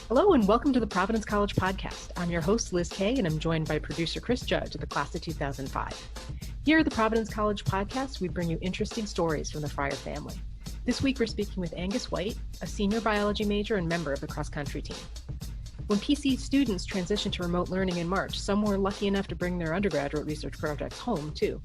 Hello and welcome to the Providence College Podcast. I'm your host, Liz Kay, and I'm joined by producer Chris Judge of the class of 2005. Here at the Providence College Podcast, we bring you interesting stories from the Fryer family. This week, we're speaking with Angus White, a senior biology major and member of the cross-country team. When PC students transitioned to remote learning in March, some were lucky enough to bring their undergraduate research projects home, too.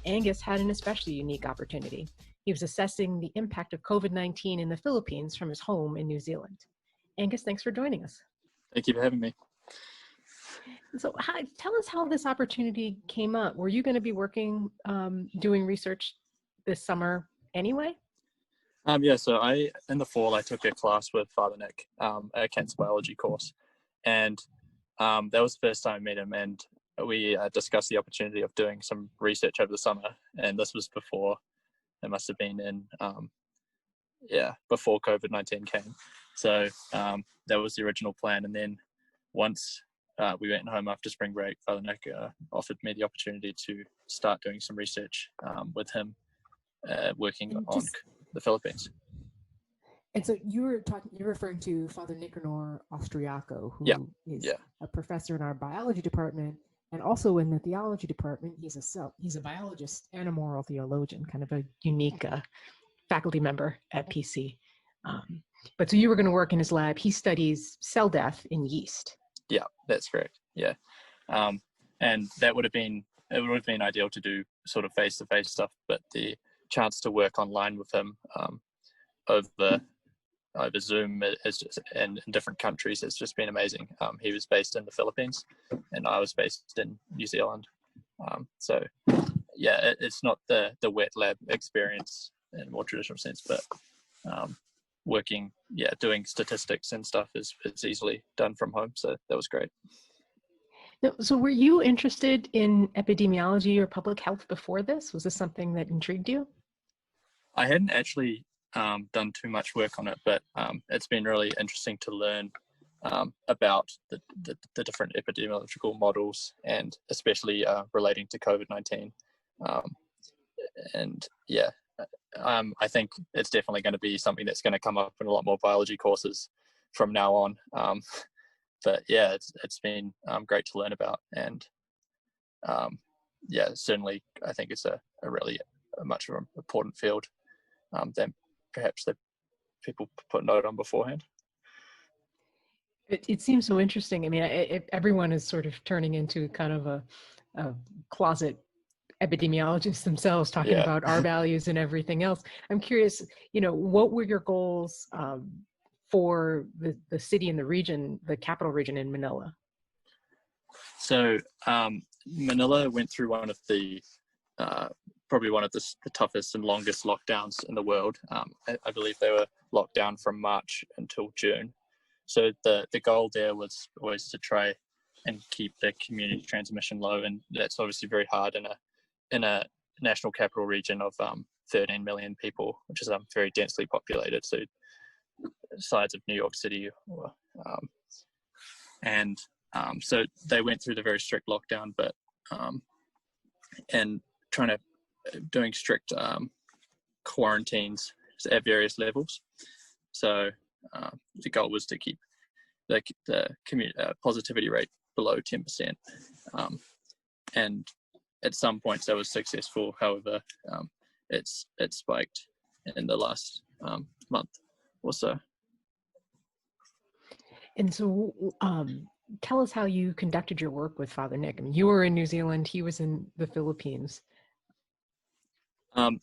Angus had an especially unique opportunity. He was assessing the impact of COVID-19 in the Philippines from his home in New Zealand. Angus, thanks for joining us. Thank you for having me. So tell us how this opportunity came up. Were you going to be working, doing research this summer anyway? So in the fall, I took a class with Father Nic, a cancer biology course. And that was the first time I met him. And we discussed the opportunity of doing some research over the summer. And this was before, it must have been before COVID-19 came. So that was the original plan. And then once we went home after spring break, Father Nic offered me the opportunity to start doing some research with him, working on the Philippines. And so you're referring to Father Nicanor Austriaco, who is a professor in our biology department, and also in the theology department. He's a biologist and a moral theologian, kind of a unique faculty member at PC. But so you were going to work in his lab. He studies cell death in yeast. Yeah, that's correct. Yeah, and it would have been ideal to do sort of face-to-face stuff, but the chance to work online with him over Zoom and in different countries has just been amazing. He was based in the Philippines, and I was based in New Zealand. It's not the wet lab experience in a more traditional sense, but doing statistics and stuff is easily done from home. So that was great. So were you interested in epidemiology or public health before this? Was this something that intrigued you? I hadn't actually done too much work on it, but it's been really interesting to learn about the different epidemiological models, and especially relating to COVID-19. I think it's definitely going to be something that's going to come up in a lot more biology courses from now on. It's been great to learn about, and certainly I think it's a really much of an important field than perhaps the people put note on beforehand. It seems so interesting. I mean, everyone is sort of turning into kind of a closet epidemiologists themselves, talking about our values and everything else. I'm curious, what were your goals for the city and the region, the capital region in Manila? So Manila went through one of the probably one of the toughest and longest lockdowns in the world. I believe they were locked down from March until June. So the goal there was always to try and keep the community transmission low, and that's obviously very hard in a national capital region of 13 million people, which is very densely populated, so size of New York City. So they went through the very strict lockdown, but and doing strict quarantines at various levels. So the goal was to keep the positivity rate below 10%, and at some points that was successful. However, it spiked in the last month or so. And so tell us how you conducted your work with Father Nic. I mean, you were in New Zealand, he was in the Philippines.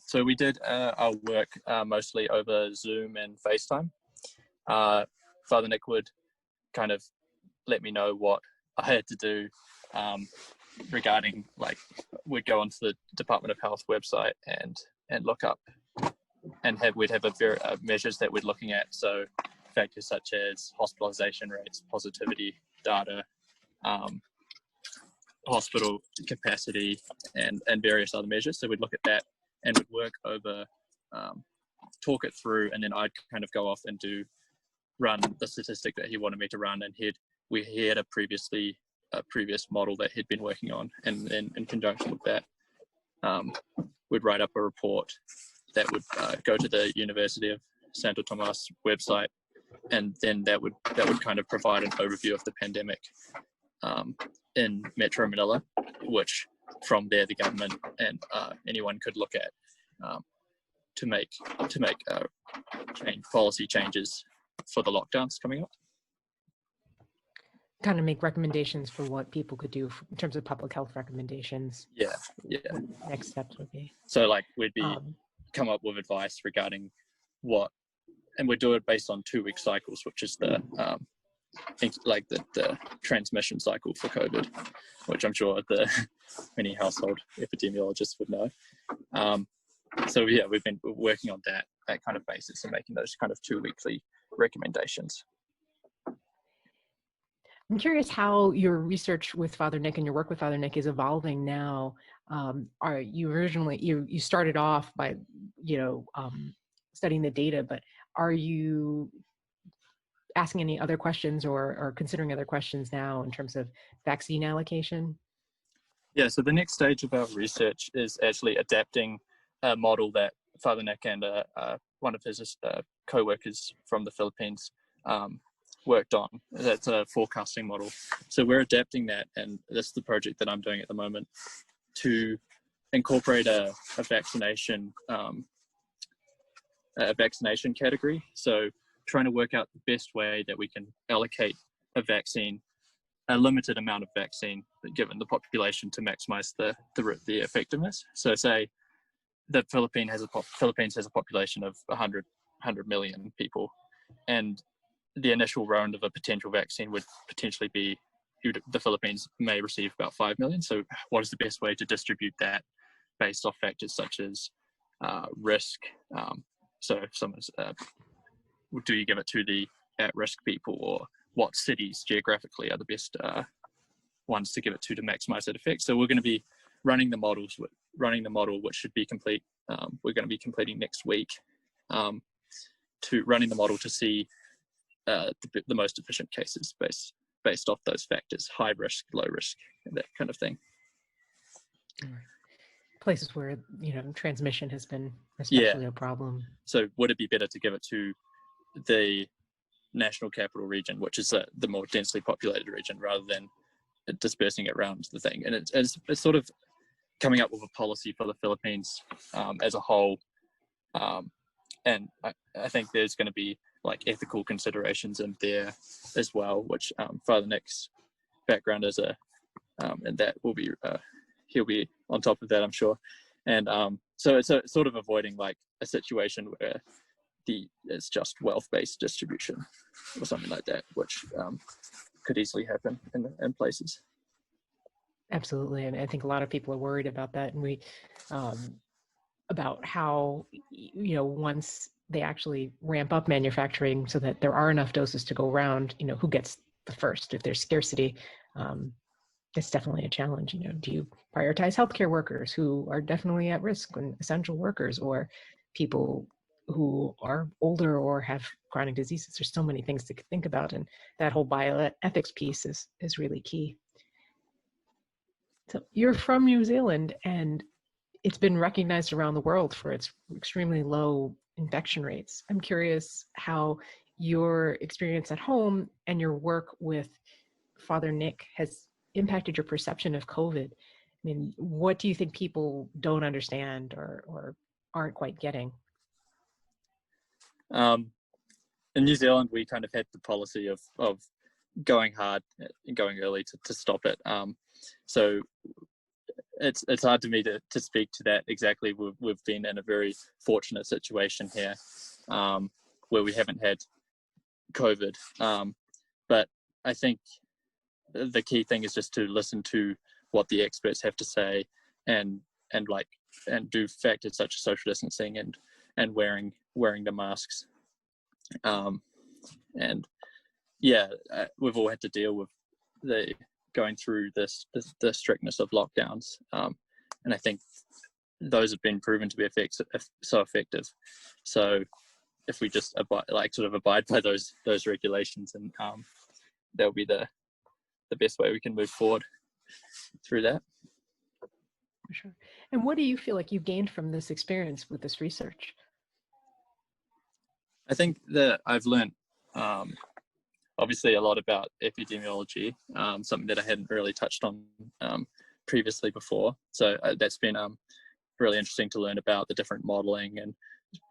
So we did our work mostly over Zoom and FaceTime. Father Nic would kind of let me know what I had to do regarding, we'd go onto the Department of Health website and look up, and we'd have measures that we're looking at. So factors such as hospitalization rates, positivity data, hospital capacity, and various other measures. So we'd look at that and would work over, talk it through, and then I'd kind of go off and run the statistic that he wanted me to run. And he had a previous model that he'd been working on, and then in conjunction with that, we'd write up a report that would go to the University of Santo Tomas website and then that would kind of provide an overview of the pandemic in Metro Manila, which from there the government and anyone could look at to make policy changes for the lockdowns coming up. Kind of make recommendations for what people could do in terms of public health recommendations. Yeah. What next steps would be. So like we'd be come up with advice regarding what, and we do it based on 2-week cycles, which is the transmission cycle for COVID, which I'm sure the many household epidemiologists would know. So yeah, we've been working on that kind of basis and making those kind of 2-weekly recommendations. I'm curious how your research with Father Nic and your work with Father Nic is evolving now. Are you originally, you started off by, studying the data, but are you asking any other questions or considering other questions now in terms of vaccine allocation? Yeah, so the next stage of our research is actually adapting a model that Father Nic and one of his co-workers from the Philippines worked on. That's a forecasting model. So we're adapting that, and this is the project that I'm doing at the moment, to incorporate a vaccination category. So trying to work out the best way that we can allocate a limited amount of vaccine given the population to maximize the effectiveness. So say the Philippines has a population of 100 million people, and the initial round of a potential vaccine would potentially be the Philippines may receive about 5 million. So what is the best way to distribute that based off factors such as risk? So if someone's, do you give it to the at-risk people, or what cities geographically are the best ones to give it to maximize that effect? So we're going to be running the model, which should be complete. We're going to be completing next week, to running the model to see the most efficient cases based off those factors: high risk, low risk, and that kind of thing. Places where transmission has been especially a problem. So would it be better to give it to the national capital region, which is the more densely populated region, rather than dispersing it around the thing? And it's sort of coming up with a policy for the Philippines as a whole, and I think there's going to be like ethical considerations in there as well, which Father Nic's background is and that will be he'll be on top of that, I'm sure. And so it's sort of avoiding like a situation where it's just wealth-based distribution or something like that, which could easily happen in places. Absolutely, and I think a lot of people are worried about that, and we about how once they actually ramp up manufacturing so that there are enough doses to go around, who gets the first? If there's scarcity, it's definitely a challenge. Do you prioritize healthcare workers who are definitely at risk, and essential workers, or people who are older or have chronic diseases? There's so many things to think about, and that whole bioethics piece is really key. So you're from New Zealand, and it's been recognized around the world for its extremely low infection rates. I'm curious how your experience at home and your work with Father Nic has impacted your perception of COVID. I mean, what do you think people don't understand or aren't quite getting? In New Zealand, we kind of had the policy of going hard and going early to stop it. So it's hard to me to speak to that exactly. We've been in a very fortunate situation here, where we haven't had COVID. But I think the key thing is just to listen to what the experts have to say, and do factors such as social distancing and wearing the masks. And yeah, we've all had to deal with going through the strictness of lockdowns, and I think those have been proven to be so effective. So if we just abide by those regulations, and that'll be the best way we can move forward through that. For sure. And what do you feel like you gained from this experience with this research? I think that I've learned um, obviously a lot about epidemiology, something that I hadn't really touched on previously before. So that's been really interesting to learn about the different modeling and,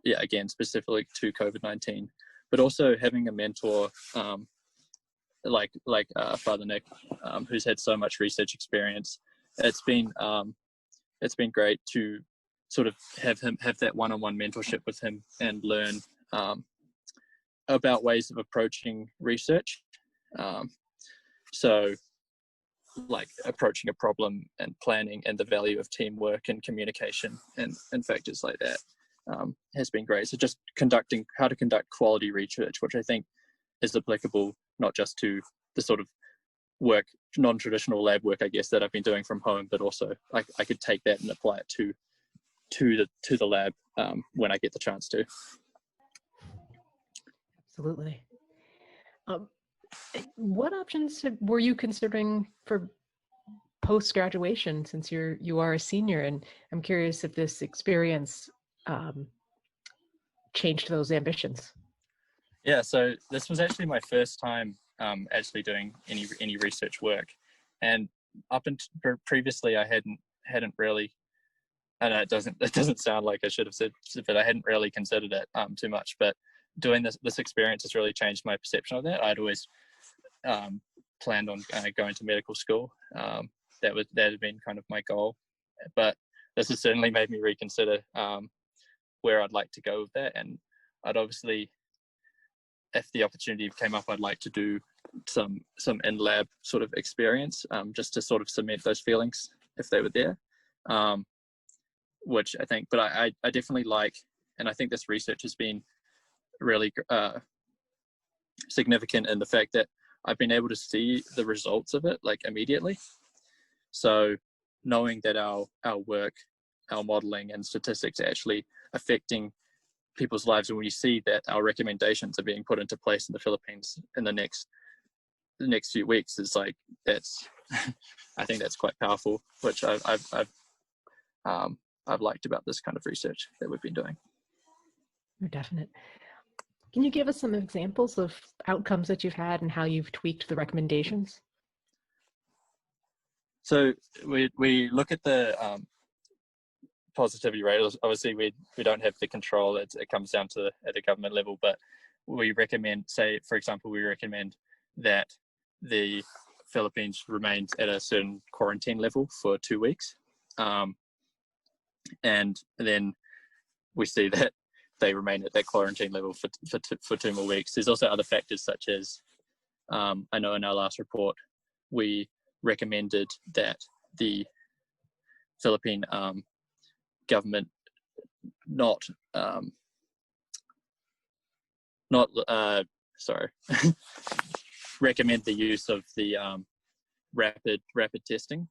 yeah, again, specifically to COVID-19, but also having a mentor like Father Nic, who's had so much research experience. It's been great to sort of have that one-on-one mentorship with him and learn about ways of approaching research. So like approaching a problem and planning and the value of teamwork and communication and factors like that has been great. So just how to conduct quality research, which I think is applicable not just to the sort of work, non-traditional lab work, I guess, that I've been doing from home, but also I could take that and apply it to the lab when I get the chance to. Absolutely. What options were you considering for post-graduation, since you are a senior? And I'm curious if this experience changed those ambitions. Yeah, so this was actually my first time actually doing any research work, and up until previously I hadn't really. I know it doesn't sound like I should have said, but I hadn't really considered it too much. But doing this experience has really changed my perception of that. I'd always planned on going to medical school. That had been kind of my goal, but this has certainly made me reconsider where I'd like to go with that. And I'd obviously, if the opportunity came up, I'd like to do some in-lab sort of experience, just to sort of cement those feelings if they were there. Which I think, but I definitely like, and I think this research has been really significant in the fact that I've been able to see the results of it like immediately. So knowing that our work, our modeling and statistics are actually affecting people's lives, and when you see that our recommendations are being put into place in the Philippines in the next few weeks, is like, that's I think that's quite powerful, which I've liked about this kind of research that we've been doing. You're definite. Can you give us some examples of outcomes that you've had and how you've tweaked the recommendations? So we look at the positivity rate. Obviously, we don't have the control. It comes down to at the government level, but we recommend, say, for example, we recommend that the Philippines remains at a certain quarantine level for 2 weeks. And then we see that they remain at that quarantine level for 2 more weeks. There's also other factors such as, I know in our last report, we recommended that the Philippine government recommend the use of the rapid testing,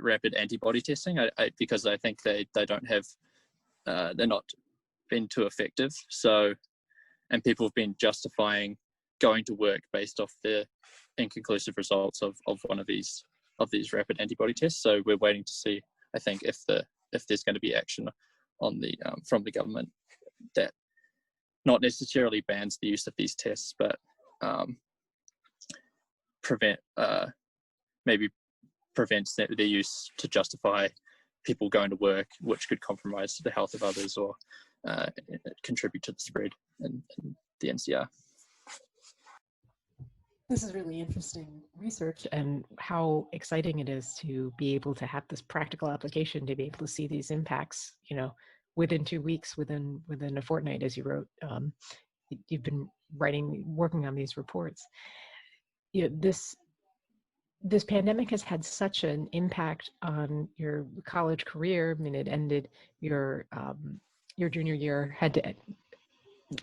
rapid antibody testing, because I think they don't have, they're not been too effective. So, and people have been justifying going to work based off the inconclusive results of one of these rapid antibody tests. So we're waiting to see, I think, if there's going to be action on the from the government that not necessarily bans the use of these tests, but maybe prevents their use to justify people going to work, which could compromise the health of others or contribute to the spread in the NCR. This is really interesting research, and how exciting it is to be able to have this practical application, to be able to see these impacts, within 2 weeks, within a fortnight, as you wrote. You've been working on these reports. This pandemic has had such an impact on your college career. I mean, it ended your junior year.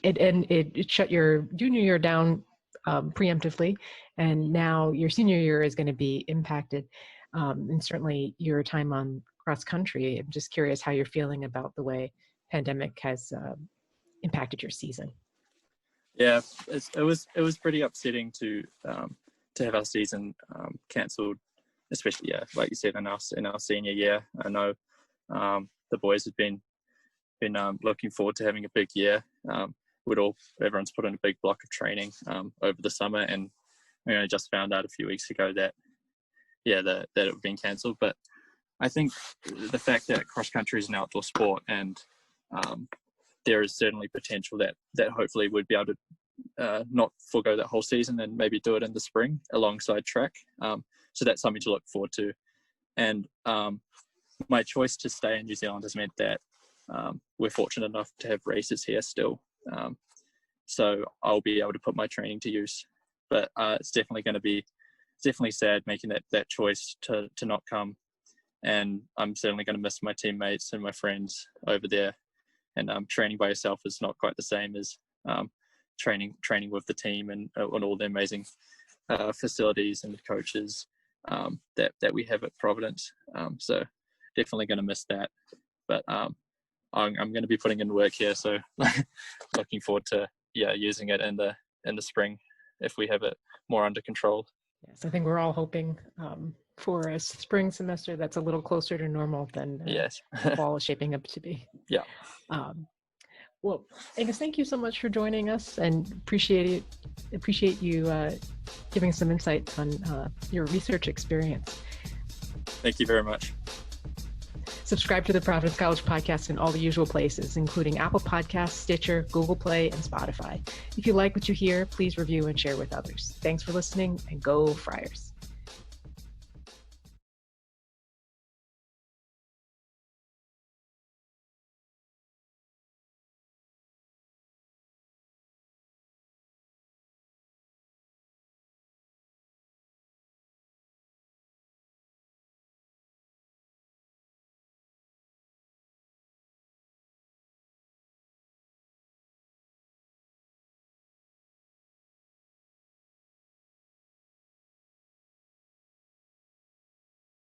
It shut your junior year down preemptively, and now your senior year is going to be impacted, and certainly your time on cross country. I'm just curious how you're feeling about the way pandemic has impacted your season. Yeah, it was pretty upsetting to have our season cancelled, especially, yeah, like you said, in our senior year. I know the boys have been looking forward to having a big year, everyone's put in a big block of training over the summer, and we only just found out a few weeks ago that it had been cancelled. But I think the fact that cross country is an outdoor sport, and there is certainly potential that hopefully would be able to not forego that whole season and maybe do it in the spring alongside track. So that's something to look forward to. And my choice to stay in New Zealand has meant that we're fortunate enough to have races here still. So I'll be able to put my training to use. But it's definitely going to be sad making that choice to not come. And I'm certainly going to miss my teammates and my friends over there. And training by yourself is not quite the same as training with the team and all the amazing facilities and the coaches that we have at Providence. So definitely going to miss that. But I'm going to be putting in work here, so looking forward to using it in the spring if we have it more under control. Yes, I think we're all hoping for a spring semester that's a little closer to normal than fall is shaping up to be. Yeah. Well, Angus, thank you so much for joining us, and appreciate you giving some insight on your research experience. Thank you very much. Subscribe to the Providence College podcast in all the usual places, including Apple Podcasts, Stitcher, Google Play, and Spotify. If you like what you hear, please review and share with others. Thanks for listening, and go Friars.